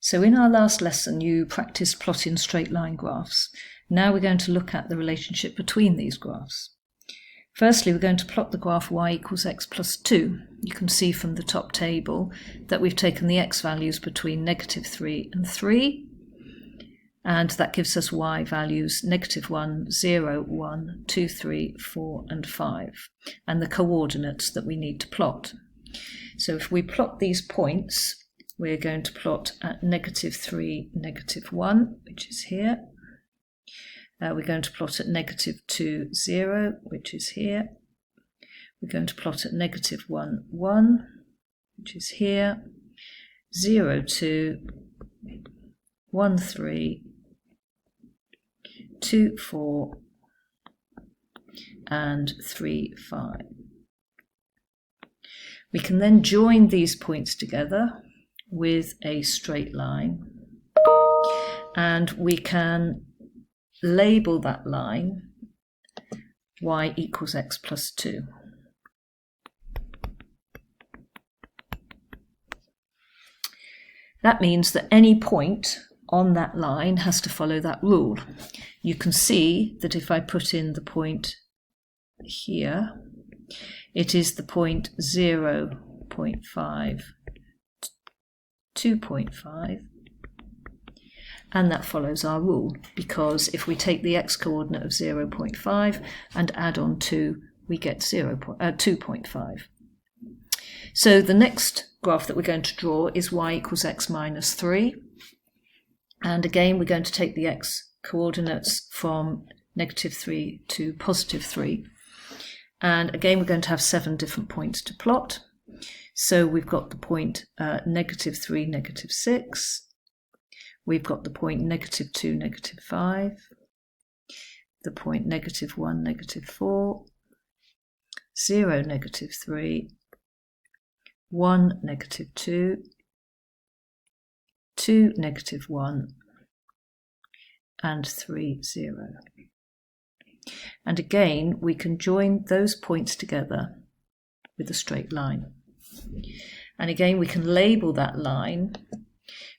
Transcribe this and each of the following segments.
So in our last lesson, you practiced plotting straight line graphs. Now we're going to look at the relationship between these graphs. Firstly, we're going to plot the graph y equals x plus 2. You can see from the top table that we've taken the x values between -3 and 3, and that gives us y values -1, 0, 1, 2, 3, 4, and 5, and the coordinates that we need to plot. So if we plot these points, we're going to plot at -3, -1, which is here. We're going to plot at -2, 0, which is here. We're going to plot at -1, 1, which is here. 0, 2, 1, 3, 2, 4, and 3, 5. We can then join these points together with a straight line, and we can label that line y equals x plus 2. That means that any point on that line has to follow that rule. You can see that if I put in the point here, it is the point 0.5, 2.5, and that follows our rule, because if we take the x coordinate of 0.5 and add on 2, we get 2.5. So the next graph that we're going to draw is y equals x minus 3. And again, we're going to take the x coordinates from -3 to +3. And again, we're going to have 7 different points to plot. So we've got the point -3, -6. We've got the point -2, -5. The point -1, -4. 0, -3. 1, -2. 2, -1. And 3, 0. And again, we can join those points together with a straight line. And again, we can label that line,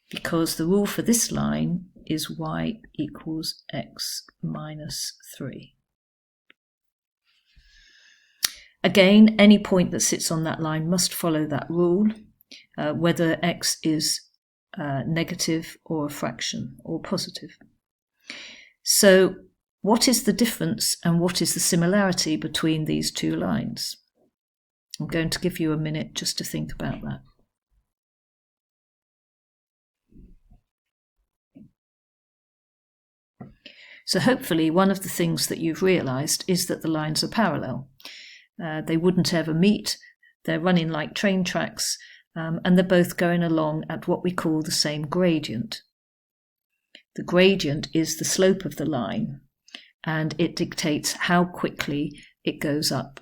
because the rule for this line is y equals x minus 3. Again, any point that sits on that line must follow that rule, whether x is negative or a fraction or positive. So what is the difference and what is the similarity between these two lines? I'm going to give you a minute just to think about that. So hopefully one of the things that you've realised is that the lines are parallel. They wouldn't ever meet, they're running like train tracks, and they're both going along at what we call the same gradient. The gradient is the slope of the line, and it dictates how quickly it goes up.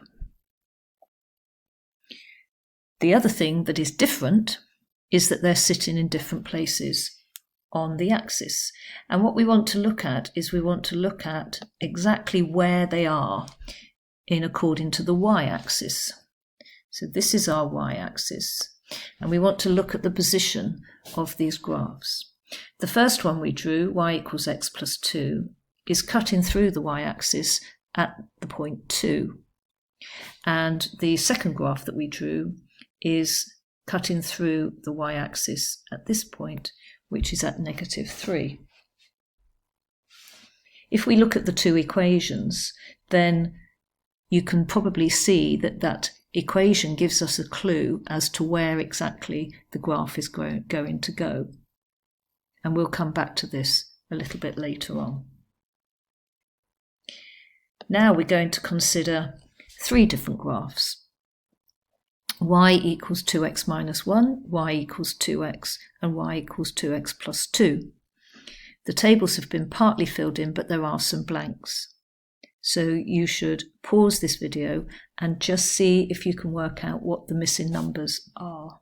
The other thing that is different is that they're sitting in different places on the axis. And what we want to look at is we want to look at exactly where they are in according to the y-axis. So this is our y-axis, and we want to look at the position of these graphs. The first one we drew, y equals x plus 2, is cutting through the y-axis at the point 2. And the second graph that we drew is cutting through the y-axis at this point, which is at -3. If we look at the two equations, then you can probably see that that equation gives us a clue as to where exactly the graph is going to go. And we'll come back to this a little bit later on. Now we're going to consider 3 different graphs. Y equals 2x minus 1, y equals 2x, and y equals 2x plus 2. The tables have been partly filled in, but there are some blanks. So you should pause this video and just see if you can work out what the missing numbers are.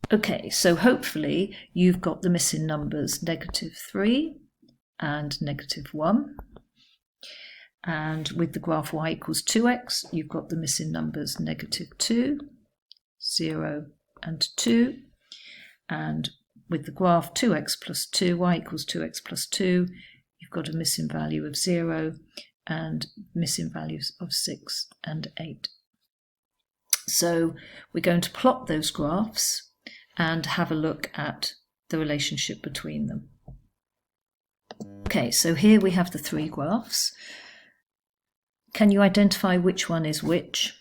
Okay, so hopefully you've got the missing numbers -3 and -1. And with the graph y equals 2x, you've got the missing numbers -2, 0, and 2. And with the graph 2x plus 2, y equals 2x plus 2, you've got a missing value of 0 and missing values of 6 and 8. So we're going to plot those graphs and have a look at the relationship between them. Okay, so here we have the three graphs. Can you identify which one is which?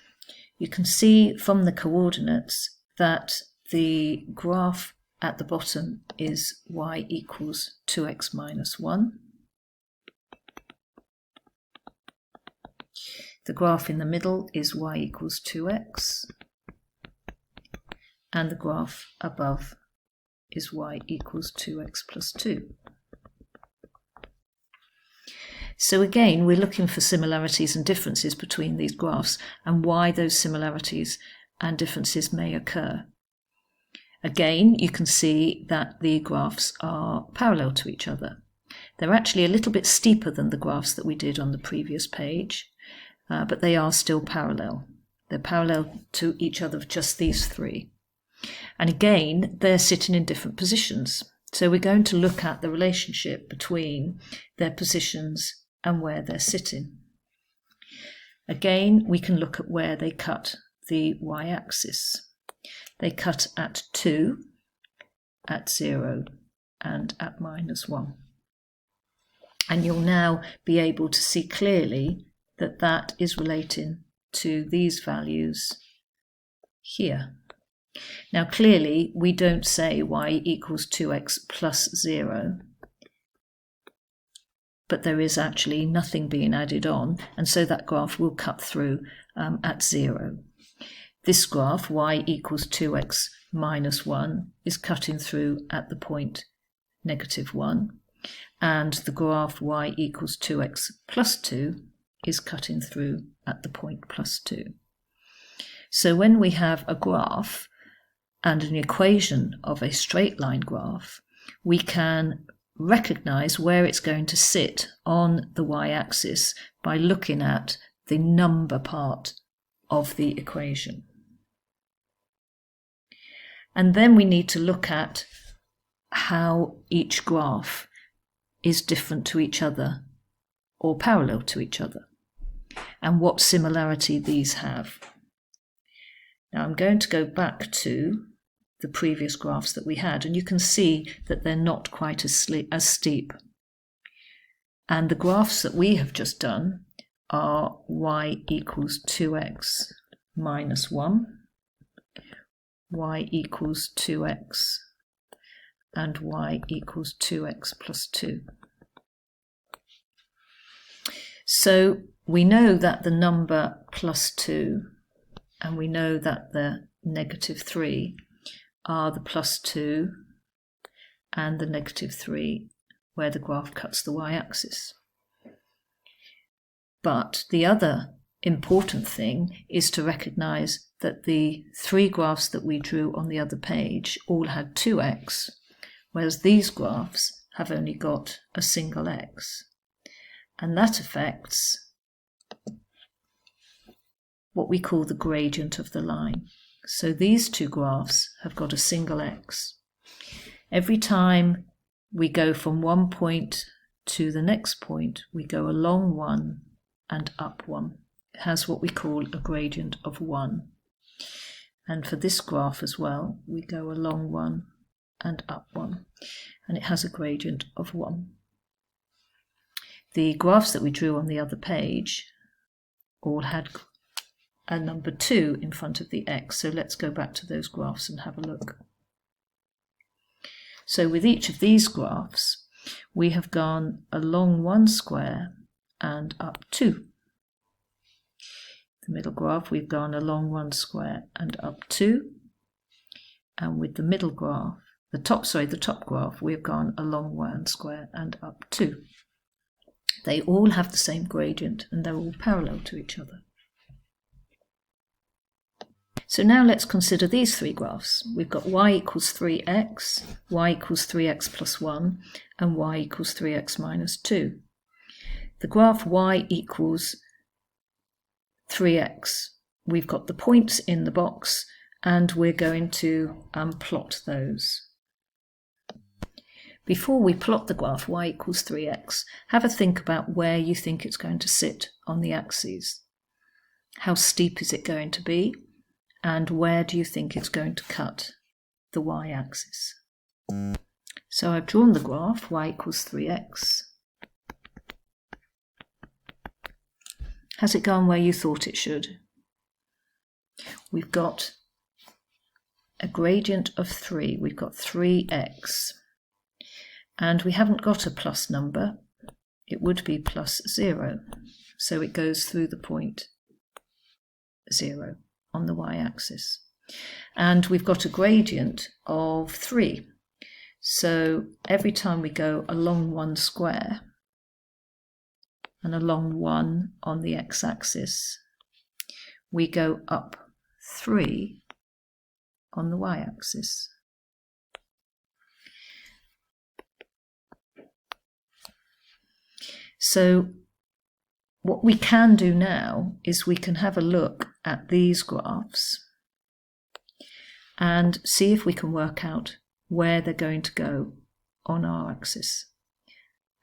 You can see from the coordinates that the graph at the bottom is y equals 2x minus 1. The graph in the middle is y equals 2x. And the graph above is y equals 2x plus 2. So again, we're looking for similarities and differences between these graphs and why those similarities and differences may occur. Again, you can see that the graphs are parallel to each other. They're actually a little bit steeper than the graphs that we did on the previous page, but they are still parallel. They're parallel to each other of just these three. And again, they're sitting in different positions. So we're going to look at the relationship between their positions and where they're sitting. Again, we can look at where they cut the y-axis. They cut at 2, at 0, and at -1. And you'll now be able to see clearly that that is relating to these values here. Now clearly we don't say y equals 2x plus 0, but there is actually nothing being added on, and so that graph will cut through at 0. This graph, y equals 2x minus 1, is cutting through at the point -1, and the graph y equals 2x plus 2 is cutting through at the point +2. So when we have a graph and an equation of a straight line graph, we can recognize where it's going to sit on the y-axis by looking at the number part of the equation. And then we need to look at how each graph is different to each other or parallel to each other, and what similarity these have. Now I'm going to go back to the previous graphs that we had, and you can see that they're not quite as steep. And the graphs that we have just done are y equals 2x minus 1, y equals 2x, and y equals 2x plus 2. So we know that the number +2 and we know that the -3 are the +2 and the -3 where the graph cuts the y-axis. But the other important thing is to recognize that the three graphs that we drew on the other page all had 2x, whereas these graphs have only got a single x. And that affects what we call the gradient of the line. So these two graphs have got a single x. Every time we go from one point to the next point, we go along one and up one. It has what we call a gradient of 1. And for this graph as well, we go along one and up one, and it has a gradient of 1. The graphs that we drew on the other page all had a number 2 in front of the x, so let's go back to those graphs and have a look. So with each of these graphs, we have gone along 1 square and up 2. The middle graph, we've gone along 1 square and up 2. And with the middle graph, the top graph, we've gone along 1 square and up 2. They all have the same gradient and they're all parallel to each other. So now let's consider these three graphs. We've got y equals 3x, y equals 3x plus 1, and y equals 3x minus 2. The graph y equals 3x. We've got the points in the box and we're going to plot those. Before we plot the graph y equals 3x, have a think about where you think it's going to sit on the axes. How steep is it going to be? And where do you think it's going to cut the y-axis? So I've drawn the graph y equals 3x. Has it gone where you thought it should? We've got a gradient of 3. We've got 3x. And we haven't got a plus number. It would be plus 0. So it goes through the point 0 on the y-axis. And we've got a gradient of 3. So every time we go along one square and along 1 on the x-axis, we go up 3 on the y-axis. So what we can do now is we can have a look at these graphs and see if we can work out where they're going to go on our axis.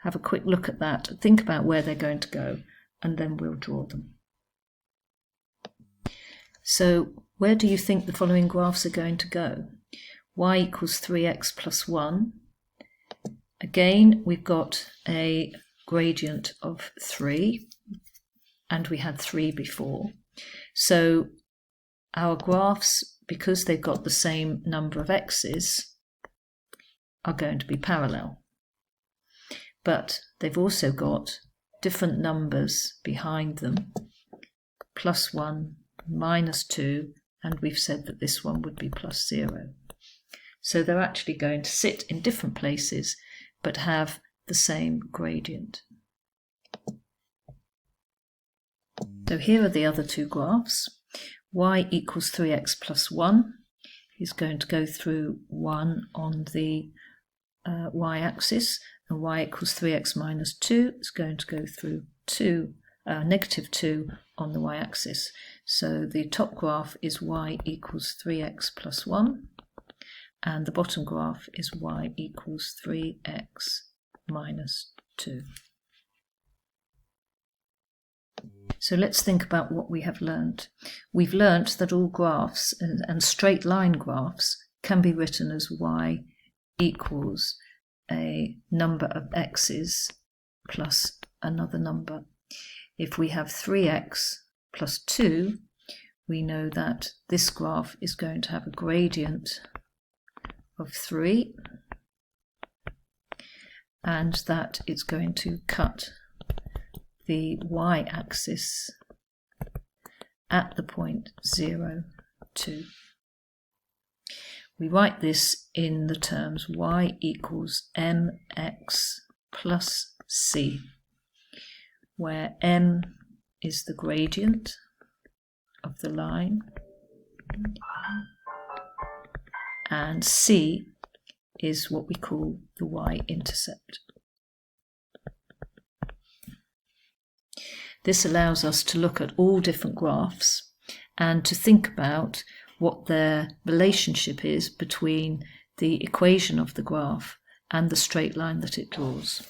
Have a quick look at that, think about where they're going to go, and then we'll draw them. So where do you think the following graphs are going to go? Y equals 3x plus 1. Again, we've got a gradient of 3, and we had 3 before. So our graphs, because they've got the same number of x's, are going to be parallel. But they've also got different numbers behind them, plus 1, minus 2, and we've said that this one would be plus 0. So they're actually going to sit in different places, but have the same gradient. So here are the other two graphs. Y equals 3x plus 1 is going to go through 1 on the y-axis, and y equals 3x minus 2 is going to go through negative 2 on the y-axis. So the top graph is y equals 3x plus 1, and the bottom graph is y equals 3x minus 2. So let's think about what we have learned. We've learnt that all graphs and straight line graphs can be written as y equals a number of x's plus another number. If we have 3x plus 2, we know that this graph is going to have a gradient of 3, and that it's going to cut the y-axis at the point 0, 2. We write this in the terms y equals mx plus c, where m is the gradient of the line and c is what we call the y-intercept. This allows us to look at all different graphs and to think about what their relationship is between the equation of the graph and the straight line that it draws.